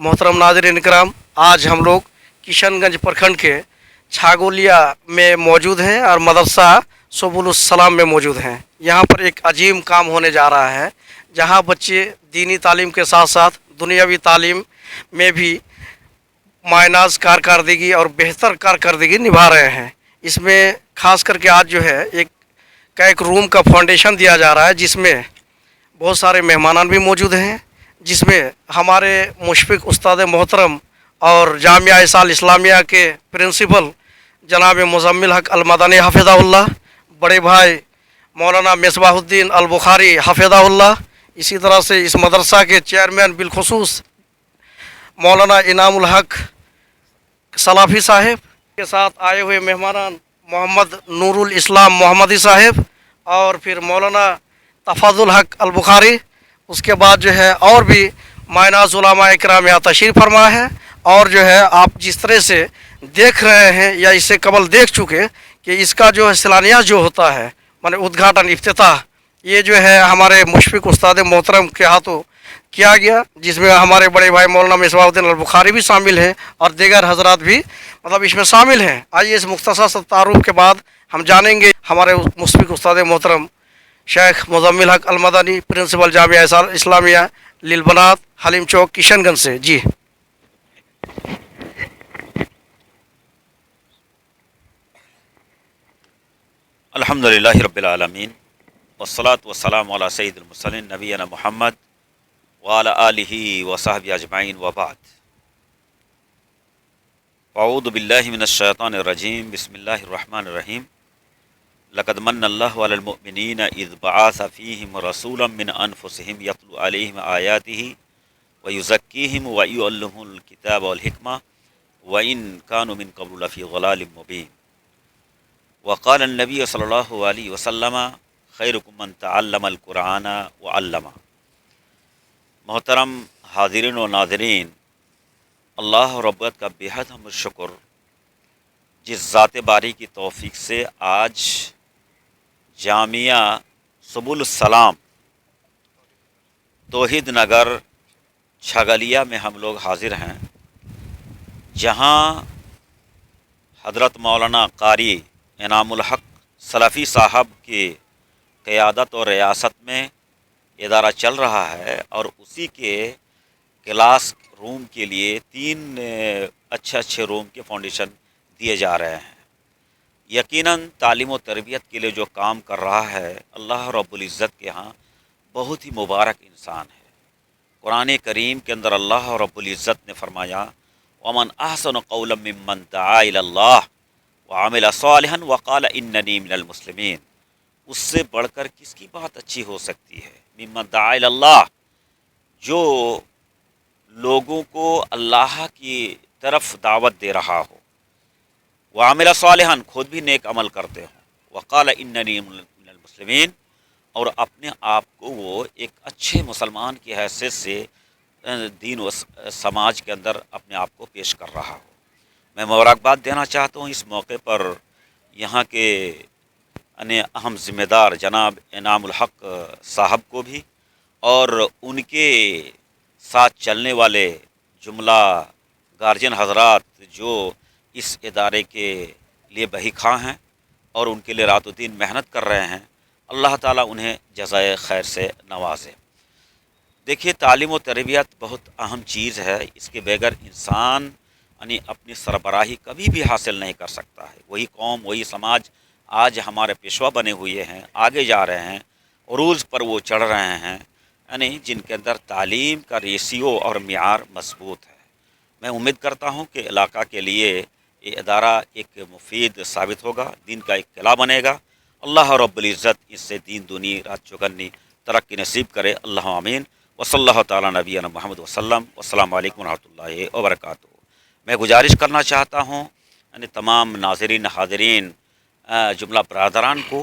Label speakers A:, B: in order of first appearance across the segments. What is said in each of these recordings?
A: मोहतरम नाज़रीन इकराम, आज हम लोग किशनगंज प्रखंड के छागोलिया में मौजूद हैं और मदरसा सुबुलुस सलाम में मौजूद हैं। यहाँ पर एक अजीम काम होने जा रहा है, जहाँ बच्चे दीनी तालीम के साथ साथ दुनियावी तालीम में भी मायनाज कारकर्दगी और बेहतर कारकर्दगी निभा रहे हैं। इसमें खास करके आज जो है एक रूम का फाउंडेशन दिया जा रहा है, जिसमें बहुत सारे मेहमान भी मौजूद हैं, जिसमें हमारे मुशफ़िक़ उस्ताद मोहतरम और जामिया इसाल इस्लामिया के प्रिंसिपल जनाब मुज़म्मिल हक अल मदनी हफ़िज़हुल्लाह, बड़े भाई मौलाना मिसबाहुद्दीन अल बुखारी हफ़िज़हुल्लाह, इसी तरह से इस मदरसा के चेयरमैन बिलखुसूस मौलाना इनामुल हक सलाफ़ी साहिब के साथ आए हुए मेहमान मोहम्मद नूरुल इस्लाम मोहम्मदी साहिब और फिर मौलाना तफ़ाज़ुल हक अल बुखारी। उसके बाद जो है और भी मायनाज़ उलमा इकराम यहाँ तशरीफ़ फरमा है। और जो है आप जिस तरह से देख रहे हैं या इससे कबल देख चुके कि इसका जो है शिलान्यास जो होता है, माने उद्घाटन इफ्तिताह, ये जो है हमारे मुशफ़िक़ उस्ताद मोहतरम के हाथों किया गया, जिसमें हमारे बड़े भाई मौलाना मिसबाहुद्दीन अल बुखारी भी शामिल हैं और दीगर हजरात भी मतलब इसमें शामिल हैं। आइए इस मुख्तसर सा तारुफ के बाद हम जानेंगे हमारे मुशफ़िक़ उस्ताद मोहतरम शेख मुज़म्मिल हक अल मदनी, प्रिंसिपल जामिया इस्लामिया लिलबनात हलीम चौक किशनगंज से। जी
B: अल्हम्दुलिल्लाहि रब्बिल आलमीन वस्सलातु वस्सलामु अला सय्यिदिल मुरसलीन नबियना मुहम्मद व अला आलिहि व सहबिहि अजमाइन व बाद। अऊज़ु बिल्लाहि मिनश शैतानिर रजीम, बिस्मिल्लाहिर रहमानिर रहीम। लक़द मन्नल्लाहु अलल मुअमिनीना इज़ बअसा फ़ीहिम रसूलन मिन अनफुसिहिम यतलू अलैहिम आयातिहि व युज़क्कीहिम व युअल्लिमुहुल किताब वल हिकमा व इन कानू मिन क़ब्लु लफ़ी ज़लालिम मुबीन। वक़ाल नबी सल्लल्लाहु अलैहि वसल्लम खैरुकुम मन तअल्लमल कुरान व अल्लमा। मोहतरम हाज़िरीन व नाज़रीन, अल्लाह रब्बत का बेहद हम शुक्र, जिस ज़ात बारी की तौफ़ीक़ से आज जामिया सुबुल सलाम तौहीद नगर छगलिया में हम लोग हाज़िर हैं, जहाँ हज़रत मौलाना कारी इनामुल हक सलाफ़ी साहब की क़यादत और रियासत में इदारा चल रहा है और उसी के क्लास रूम के लिए 3 अच्छे रूम के फाउंडेशन दिए जा रहे हैं। यकीनन तालीम व तरबियत के लिए जो काम कर रहा है, अल्लाह रब्बुल इज़्ज़त के यहाँ बहुत ही मुबारक इंसान है। कुरान करीम के अंदर अल्लाह रब्बुल इज़्ज़त ने फरमाया, वमन अहसन क़ौलन मिम्मन दआ इलल्लाह व अमिल सालिहन व क़ाल इन्ननी मिनल मुस्लिमीन। उससे बढ़कर किसकी बात अच्छी हो सकती है? मिम्मन दआ इलल्लाह, जो लोगों को अल्लाह की तरफ दावत दे रहा हो, व अमिल सालिहन, खुद भी नेक अमल करते हो, व क़ाल इन्ननी मिनल मुस्लिमीन, और अपने आप को वो एक अच्छे मुसलमान की हैसियत से दीन व समाज के अंदर अपने आप को पेश कर रहा हो। मैं मुबारकबाद देना चाहता हूँ इस मौके पर यहाँ के अन्य अहम ज़िम्मेदार जनाब इनामुल हक साहब को भी, और उनके साथ चलने वाले जुमला गार्जियन हजरात जो इस इदारे के लिए बहीखां हैं और उनके लिए रातों दिन मेहनत कर रहे हैं। अल्लाह ताला उन्हें जज़ाए खैर से नवाज़े। देखिए, तालीम व तरबियत बहुत अहम चीज़ है। इसके बगैर इंसान यानी अपनी सरबराही कभी भी हासिल नहीं कर सकता है। वही कौम, वही समाज आज हमारे पेशवा बने हुए हैं, आगे जा रहे हैं, उरूज पर वो चढ़ रहे हैं, यानी जिनके अंदर तालीम का रेशियो और मियार मजबूत है। मैं उम्मीद करता हूँ कि इलाका के लिए ये इदारा एक मुफीद साबित होगा, दीन का एक किला बनेगा। अल्लाह रब्बुल इज़्ज़त इससे दीन दुनी रात चौगन्नी तरक्की नसीब करे। अल्लाह आमीन। वसल्लल्लाहु तआला नबीना मुहम्मद वसल्लम। अस्सलामु अलैकुम रहमतुल्लाहि व बरकातुहू। मैं गुजारिश करना चाहता हूँ यानी तमाम नाज़रीन हाज़रीन जुमला बरादरान को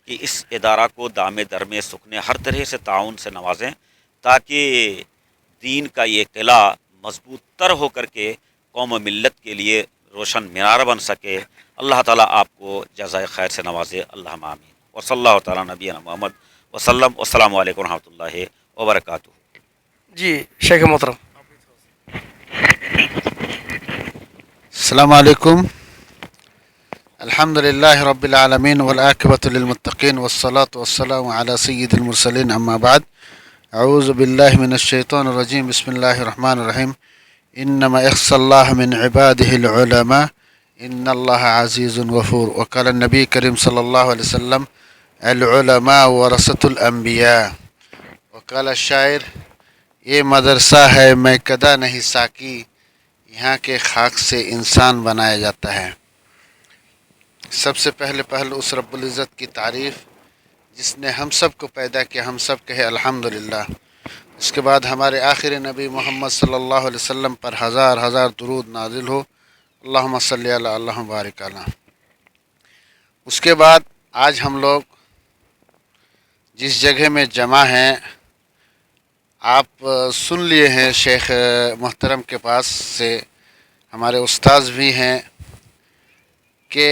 B: कि इस इदारा को दामे दरमे सुखने हर तरह से ताउन से नवाजें, ताकि दीन का ये किला मजबूत तर हो करके कौम मिल्लत के लिए रोशन मीनार बन सके। अल्लाह ताला आपको जज़ाए खैर से नवाजे। अल्लाह आमीन। वसल्लल्लाहु तआला नबीना मुहम्मद वसल्लम। अस्सलामु अलैकुम रहमतुल्लाहि व बरकातुहू।
A: जी शेख मोहतरम।
C: السلام علیکم. الحمد للہ رب العالمین والعاقبۃ للمتقین والصلاة والسلام علی سید المرسلین اما بعد. اعوذ باللہ من الشیطان الرجیم. بسم اللہ الرحمن الرحیم. انما اخص اللہ من عبادہ العلماء ان اللہ عزیز غفور. وقال النبی کریم صلی اللہ علیہ وسلم العلماء ورثۃ الانبیاء. وقال الشاعر یہ مدرسہ ہے میں کدا نہیں ساکی، یہاں کے خاک سے انسان بنایا جاتا ہے. سب سے پہلے اس رب العزت کی تعریف جس نے ہم سب کو پیدا کیا، ہم سب کہے الحمدللہ. اس کے بعد ہمارے آخری نبی محمد صلی اللہ علیہ وسلم پر ہزار ہزار درود نازل ہو. اللہم صلی علی اللہم بارک علی. اس کے بعد آج ہم لوگ جس جگہ میں جمع ہیں، آپ سن لیے ہیں شیخ محترم کے پاس سے، ہمارے استاذ بھی ہیں، کہ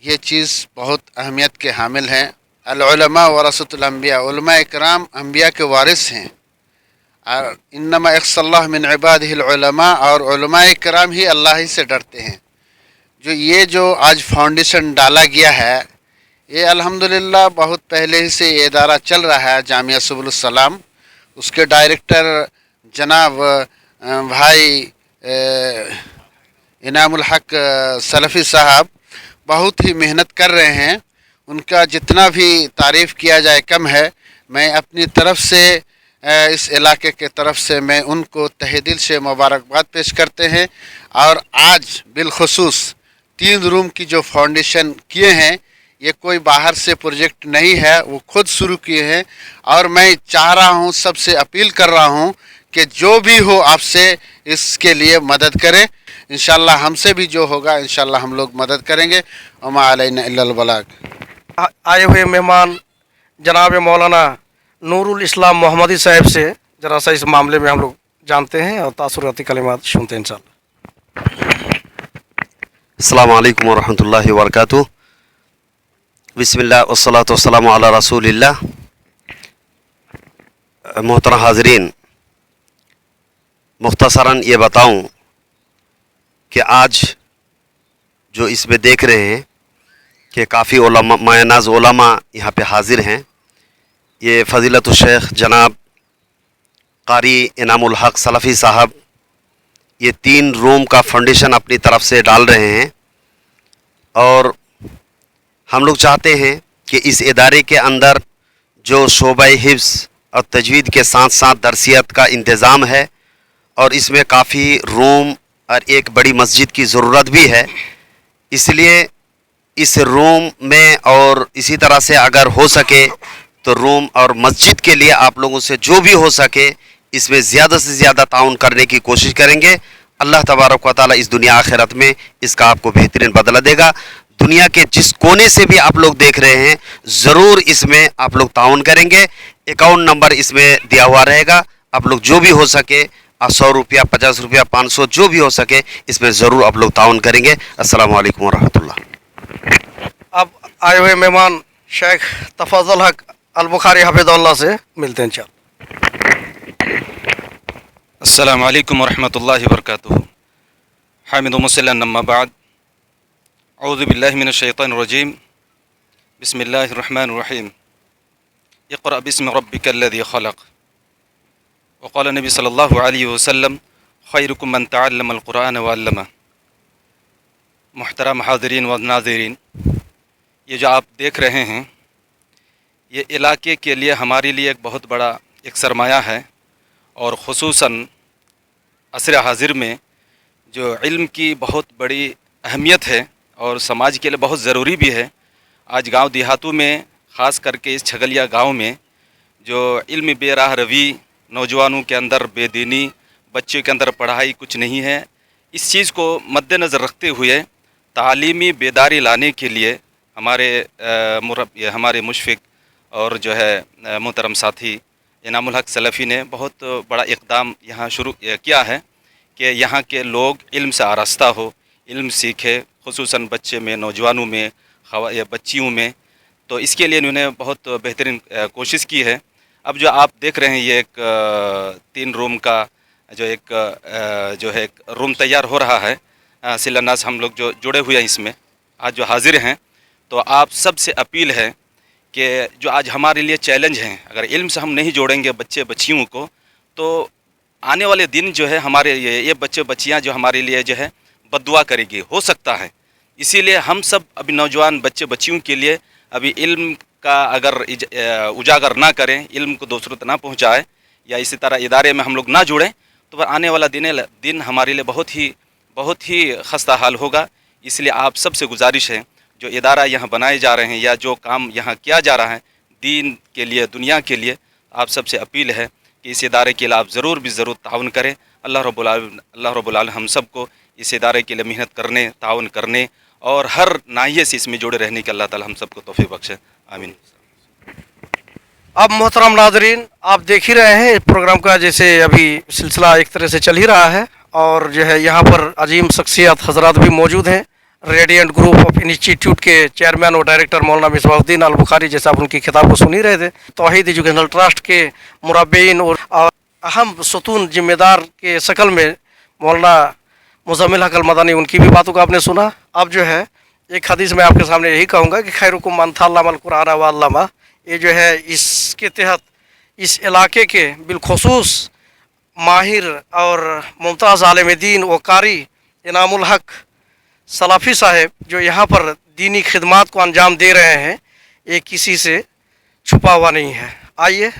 C: یہ چیز بہت اہمیت کے حامل ہیں. العلماء ورثۃ الانبیاء، علماء اکرام انبیاء کے وارث ہیں. اور انما اخص اللہ من عبادہ العلماء، اور علماء کرام ہی اللہ ہی سے ڈرتے ہیں. جو آج فاؤنڈیشن ڈالا گیا ہے، یہ الحمدللہ بہت پہلے ہی سے یہ ادارہ چل رہا ہے. جامعہ سبل السلام، اس کے ڈائریکٹر جناب بھائی انعام الحق سلفی صاحب بہت ہی محنت کر رہے ہیں. ان کا جتنا بھی تعریف کیا جائے کم ہے. میں اپنی طرف سے اس علاقے کے طرف سے میں ان کو تہہ دل سے مبارکباد پیش کرتے ہیں. اور آج بالخصوص 3 روم کی جو فاؤنڈیشن کیے ہیں، یہ کوئی باہر سے پروجیکٹ نہیں ہے، وہ خود شروع کیے ہیں. اور میں چاہ رہا ہوں، سب سے اپیل کر رہا ہوں کہ جو بھی ہو آپ سے اس کے لیے مدد کریں. انشاءاللہ ہم سے بھی جو ہوگا انشاءاللہ ہم لوگ مدد کریں گے. وما علینا الا البلاغ.
A: آئے ہوئے مہمان جناب مولانا نور الاسلام محمدی صاحب سے ذرا سا اس معاملے میں ہم لوگ جانتے ہیں اور تاثراتی کلمات سنتے ہیں انشاءاللہ.
D: السلام علیکم ورحمۃ اللہ وبرکاتہ. بسم اللہ والصلاۃ والسلام علی رسول اللہ. محترم حاضرین، مختصراً یہ بتاؤں کہ آج جو اس میں دیکھ رہے ہیں کہ کافی علماء، مایہ ناز علماء یہاں پہ حاضر ہیں. یہ فضیلت الشیخ جناب قاری انعام الحق سلفی صاحب یہ 3 روم کا فاؤنڈیشن اپنی طرف سے ڈال رہے ہیں. اور ہم لوگ چاہتے ہیں کہ اس ادارے کے اندر جو شعبہ حفظ اور تجوید کے ساتھ ساتھ درسیت کا انتظام ہے، اور اس میں کافی روم اور ایک بڑی مسجد کی ضرورت بھی ہے. اس لیے اس روم میں اور اسی طرح سے اگر ہو سکے تو روم اور مسجد کے لیے آپ لوگوں سے جو بھی ہو سکے اس میں زیادہ سے زیادہ تعاون کرنے کی کوشش کریں گے. اللہ تبارک و تعالیٰ اس دنیا آخرت میں اس کا آپ کو بہترین بدلہ دے گا. دنیا کے جس کونے سے بھی آپ لوگ دیکھ رہے ہیں ضرور اس میں آپ لوگ تعاون کریں گے. اکاؤنٹ نمبر اس میں دیا ہوا رہے گا. آپ لوگ جو بھی ہو سکے 100 روپیہ، 50 روپیہ، 500 جو بھی ہو سکے اس میں ضرور آپ لوگ تعاون کریں گے. السلام علیکم ورحمۃ اللہ.
A: اب آئے ہوئے مہمان شیخ تفضل حق البخاری حفظ اللہ سے ملتے ہیں انشاءاللہ.
E: السلام علیکم ورحمۃ اللہ وبرکاتہ. حامد و مسلم اما بعد. اعوذ باللہ من الشیطان الرجیم. بسم اللہ الرحمن الرحیم. اقرأ باسم ربک الذی خلق. وقال نبی صلی اللہ علیہ وسلم خیرکم من تعلم القرآن وعلمہ. محترم حاضرین و ناظرین، یہ جو آپ دیکھ رہے ہیں یہ علاقے کے لیے ہمارے لیے ایک بہت بڑا ایک سرمایہ ہے. اور خصوصاً عصر حاضر میں جو علم کی بہت بڑی اہمیت ہے اور سماج کے لیے بہت ضروری بھی ہے. آج گاؤں دیہاتوں میں، خاص کر کے اس چھگلیا گاؤں میں، جو علم بے راہ روی، نوجوانوں کے اندر بے دینی، بچوں کے اندر پڑھائی کچھ نہیں ہے، اس چیز کو مد نظر رکھتے ہوئے تعلیمی بیداری لانے کے لیے ہمارے مشفق اور جو ہے محترم ساتھی انعام الحق سلفی نے بہت بڑا اقدام یہاں شروع کیا ہے کہ یہاں کے لوگ علم سے آراستہ ہو، علم سیکھے، خصوصاً بچے میں، نوجوانوں میں، بچیوں میں. تو اس کے لیے انہوں نے بہت بہترین کوشش کی ہے. اب جو آپ دیکھ رہے ہیں یہ ایک 3 روم کا जो एक जो है एक रूम तैयार हो रहा है, शिलान्यास हम लोग जो जुड़े हुए हैं इसमें आज जो हाजिर हैं, तो आप सबसे अपील है कि जो आज हमारे लिए चैलेंज हैं, अगर इल्म से हम नहीं जोड़ेंगे बच्चे बच्चियों को, तो आने वाले दिन जो है हमारे ये बच्चे बच्चियां जो हमारे लिए जो है बद्दुआ करेगी, हो सकता है। इसीलिए हम सब अभी नौजवान बच्चे बच्चियों के लिए अभी इल्म का अगर उजागर ना करें, इल्म को दूसरों तक ना पहुँचाए, या इसी तरह इदारे में हम लोग ना जुड़ें, तो आने वाला दिन हमारे लिए बहुत ही खस्ता हाल होगा। इसलिए आप सबसे गुजारिश है, जो इदारा यहाँ बनाए जा रहे हैं या जो काम यहाँ किया जा रहा है दीन के लिए, दुनिया के लिए, आप सबसे अपील है कि इस इदारे के लिए आप ज़रूर भी ज़रूर ताउन करें। अल्लाह रब्बुल आलमीन हम सबको इस इदारे के लिए मेहनत करने, ताउन करने और हर नाहिए से इसमें जुड़े रहने की अल्लाह ताला हम सबको तौफीक बख्शे। आमीन।
A: अब मोहतरम नाजरीन, आप देख ही रहे हैं इस प्रोग्राम का जैसे अभी सिलसिला एक तरह से चल ही रहा है, और जो है यहाँ पर अजीम शख्सियत हजरात भी मौजूद हैं। रेडियंट ग्रुप ऑफ इंस्टीट्यूट के चेयरमैन और डायरेक्टर मौलाना मिसबाहुद्दीन अल बुखारी, जैसा आप उनकी किताब को सुन ही रहे थे। तौहीद एजुकेशनल ट्रस्ट के मुरब्बीन और अहम सतून जिम्मेदार के शक्ल में मौलाना मुज़म्मिल हक अल मदनी, उनकी भी बातों को आपने सुना। अब जो है एक हदीस में आपके सामने यही कहूँगा कि खैरुकुम मन तअल्लमल कुरान व अल्लमा, ये जो है इसके तहत इस इलाके के बिलखुसूस माहिर और मुमताज़ आलिम दीन व कारी इनामुल हक सलाफ़ी साहब जो यहाँ पर दीनी खिदमात को अंजाम दे रहे हैं, ये किसी से छुपा हुआ नहीं है। आइए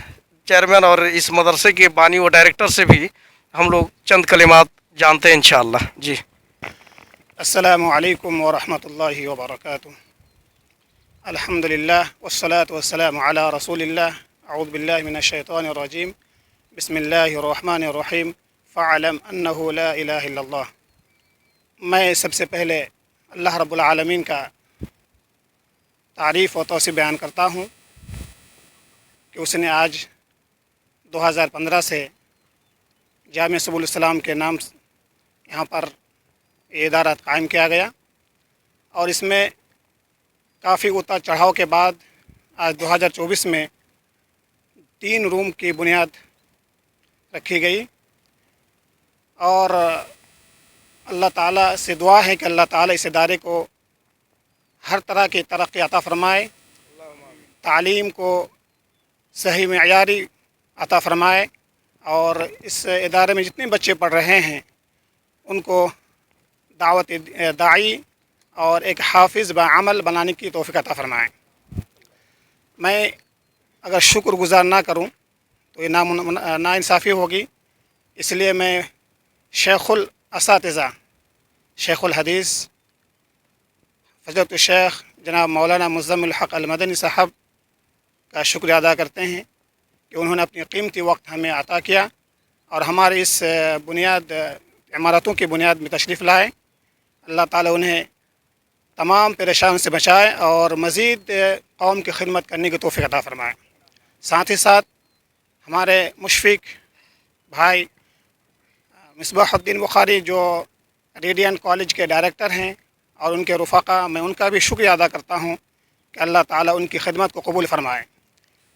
A: चेयरमैन और इस मदरसे के बानी व डायरेक्टर से भी हम लोग चंद कलिमात जानते हैं इंशाअल्लाह। जी।
F: अस्सलामु अलैकुम व रहमतुल्लाहि व बरकातुहू। अल्हम्दुलिल्लाह वस्सलातु वस्सलामु अला रसूलिल्लाह। अऊज़ु बिल्लाहि मिनश शैतानिर रजीम। बिस्मिल्लाहिर रहमानिर रहीम। फ़अलम अन्नहु ला इलाहा इल्लल्लाह। मैं सबसे पहले अल्लाह रब्बुल आलमीन का तारीफ़ और तौसीफ़ बयान करता हूँ कि उसने आज 2015 से जामिया सबुल इस्लाम के नाम यहाँ पर ये इदारा कायम किया गया, और इसमें काफ़ी उतार चढ़ाव के बाद आज 2024 में 3 रूम की बुनियाद रखी गई। और अल्लाह ताला से दुआ है कि अल्लाह ताला इस इदारे को हर तरह की तरक्की अता फ़रमाए, तालीम को सही मेयारी अता फ़रमाए, और इस इदारे में जितने बच्चे पढ़ रहे हैं उनको दावत दाई और एक हाफिज़ बाअमल बनाने की तौफ़ीक़ अता फ़रमाएँ। मैं अगर शुक्रगुज़ार ना करूं तो ये नाइंसाफ़ी होगी, इसलिए मैं शेखुल असातिज़ा, शेखुल हदीस फ़ज़ीलतुल शेख जनाब मौलाना मुज़म्मिल हक अल मदनी साहब का शुक्रिया अदा करते हैं कि उन्होंने अपनी कीमती वक्त हमें अता किया और हमारे इस बुनियाद इमारतों की बुनियाद में तशरीफ़ लाए। अल्लाह ताला उन्हें तमाम परेशान से बचाए और मज़ीद कौम की खिदमत करने की तौफ़ीक़ अता फ़रमाए। साथ ही साथ हमारे मुशफ़िक भाई मिसबाहुद्दीन बुखारी जो रेडियंट कॉलेज के डायरेक्टर हैं और उनके रुफ़ाक़ा, मैं उनका भी शुक्रिया अदा करता हूँ कि अल्लाह ताला उनकी खिदमत को कबूल फ़रमाए।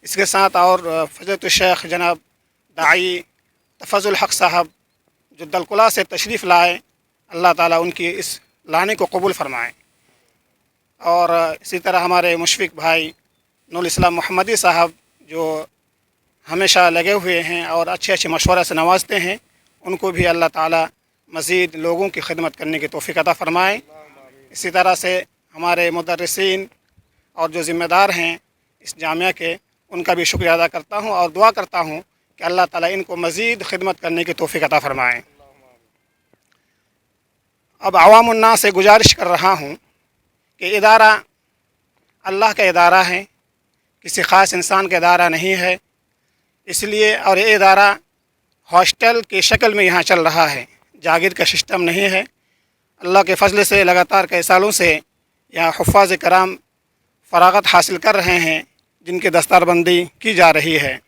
F: इसके साथ और फ़ज़ीलतुल शेख जनाब दाई तफ़ज़ुल हक साहब जो दलकुला से तशरीफ़ लाए, अल्लाह ताला उनकी इस लाने को कबूल फ़रमाए। और इसी तरह हमारे मुशफ़िक भाई नूरुल इस्लाम मोहम्मदी साहब जो हमेशा लगे हुए हैं और अच्छे अच्छे मशवरा से नवाजते हैं, उनको भी अल्लाह ताला मज़ीद लोगों की खिदमत करने की तौफ़ीक़ अता फ़रमाए। इसी तरह से हमारे मुदर्रिसीन और जो ज़िम्मेदार हैं इस जामिया के, उनका भी शुक्रिया अदा करता हूँ और दुआ करता हूँ कि अल्लाह ताला इनको मज़ीद खिदमत करने की तौफ़ीक़ अता फ़रमाए। अब अवामुन्नास से गुजारिश कर रहा हूँ कि इदारा अल्लाह का इदारा है, किसी ख़ास इंसान का इदारा नहीं है, इसलिए और ये इदारा हॉस्टल की शक्ल में यहाँ चल रहा है, जागीर का सिस्टम नहीं है। अल्लाह के फ़ज़ल से लगातार कई सालों से यहाँ हुफ़्फ़ाज़ कराम फ़राग़त हासिल कर रहे हैं, जिनकी दस्तारबंदी की जा रही है,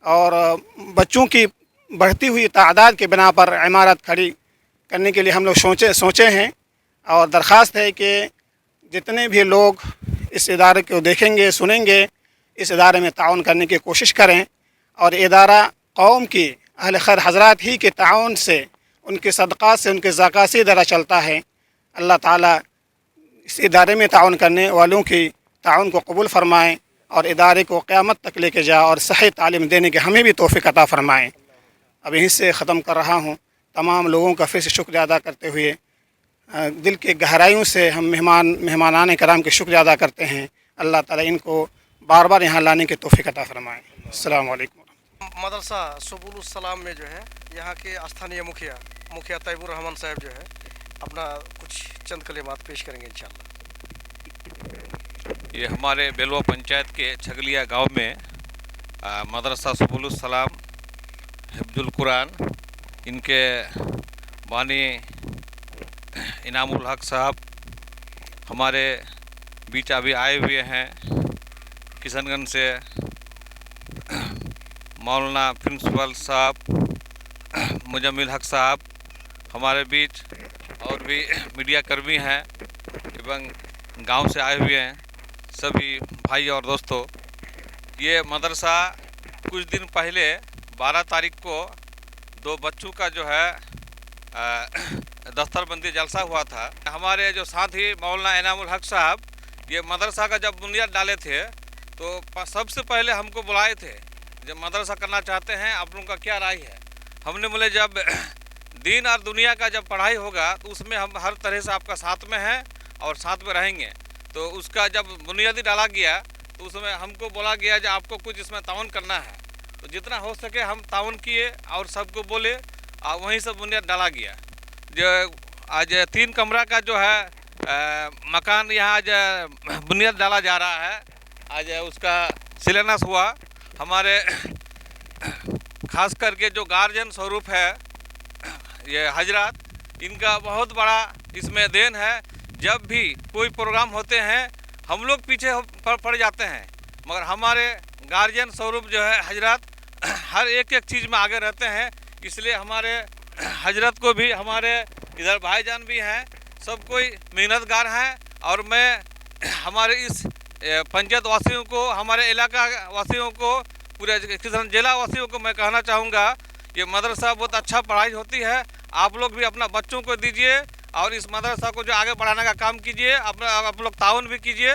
F: और बच्चों की बढ़ती हुई तादाद के बिना पर इमारत खड़ी करने के लिए हम लोग सोचे हैं। और दरख्वास्त है कि जितने भी लोग इस इदारे को देखेंगे सुनेंगे, इस इदारे में ताउन करने की कोशिश करें, और इदारा कौम की अहल खैर हजरात ही के ताउन से, उनके सदक़ात से, उनके ज़कात से इदारा चलता है। अल्लाह ताला इस इदारे में ताउन करने वालों की ताउन को कबूल फ़रमाएँ और इदारे को क़यामत तक लेके जाए और सही तालीम देने के हमें भी तौफ़ीक़ अता फ़रमाएँ। अब यहीं से ख़त्म कर रहा हूँ। तमाम लोगों का फिर से शुक्रिया अदा करते हुए दिल के गहराइयों से हम मेहमानान कराम के शुक्रिया अदा करते हैं। अल्लाह ताला इनको बार बार यहाँ लाने की तौफ़ीक़ अता फ़रमाएँ। अस्सलामु अलैकुम।
A: मदरसा सुबुलुस सलाम में जो है यहाँ के स्थानीय मुखिया तैयबुर रहमान साहब जो है अपना कुछ चंद कलिमात पेश करेंगे इंशाअल्लाह।
G: ये हमारे बेलवा पंचायत के छगलिया गांव में मदरसा सुबुलुस सलाम हिफ्जुल कुरान, इनके बानी इनामुल हक साहब हमारे बीच अभी आए हुए हैं। किशनगंज से मौलाना प्रिंसिपल साहब मुजम्मिल हक साहब हमारे बीच, और भी मीडिया कर्मी हैं एवं गांव से आए हुए हैं सभी भाई और दोस्तों। ये मदरसा कुछ दिन पहले 12 तारीख को 2 बच्चों का जो है दस्तरबंदी जलसा हुआ था। हमारे जो साथी मौलाना इनामुल हक साहब ये मदरसा का जब बुनियाद डाले थे तो सबसे पहले हमको बुलाए थे, जब मदरसा करना चाहते हैं आप लोगों का क्या राय है। हमने बोले जब दीन और दुनिया का जब पढ़ाई होगा तो उसमें हम हर तरह से आपका साथ में हैं और साथ में रहेंगे। तो उसका जब बुनियादी डाला गया तो उसमें हमको बोला गया कि आपको कुछ इसमें ताउन करना है। तो जितना हो सके हम ताउन किए और सबको बोले और वहीं से बुनियाद डाला गया। जो आज 3 कमरा का जो है मकान यहाँ आज बुनियाद डाला जा रहा है, आज उसका शिलान्यास हुआ। हमारे खास करके जो गार्जियन स्वरूप है ये हजरात, इनका बहुत बड़ा इसमें देन है। जब भी कोई प्रोग्राम होते हैं हम लोग पीछे पड़ जाते हैं, मगर हमारे गार्जियन स्वरूप जो है हजरात हर एक चीज़ में आगे रहते हैं। इसलिए हमारे हजरत को भी, हमारे इधर भाईजान भी हैं, सब कोई मेहनतगार हैं। और मैं हमारे इस पंचायत वासियों को, हमारे इलाका वासियों को, पूरे किसान जिला वासियों को मैं कहना चाहूँगा ये मदरसा बहुत अच्छा पढ़ाई होती है। आप लोग भी अपना बच्चों को दीजिए और इस मदरसा को जो आगे बढ़ाने का काम कीजिए। आप लोग ताउन भी कीजिए।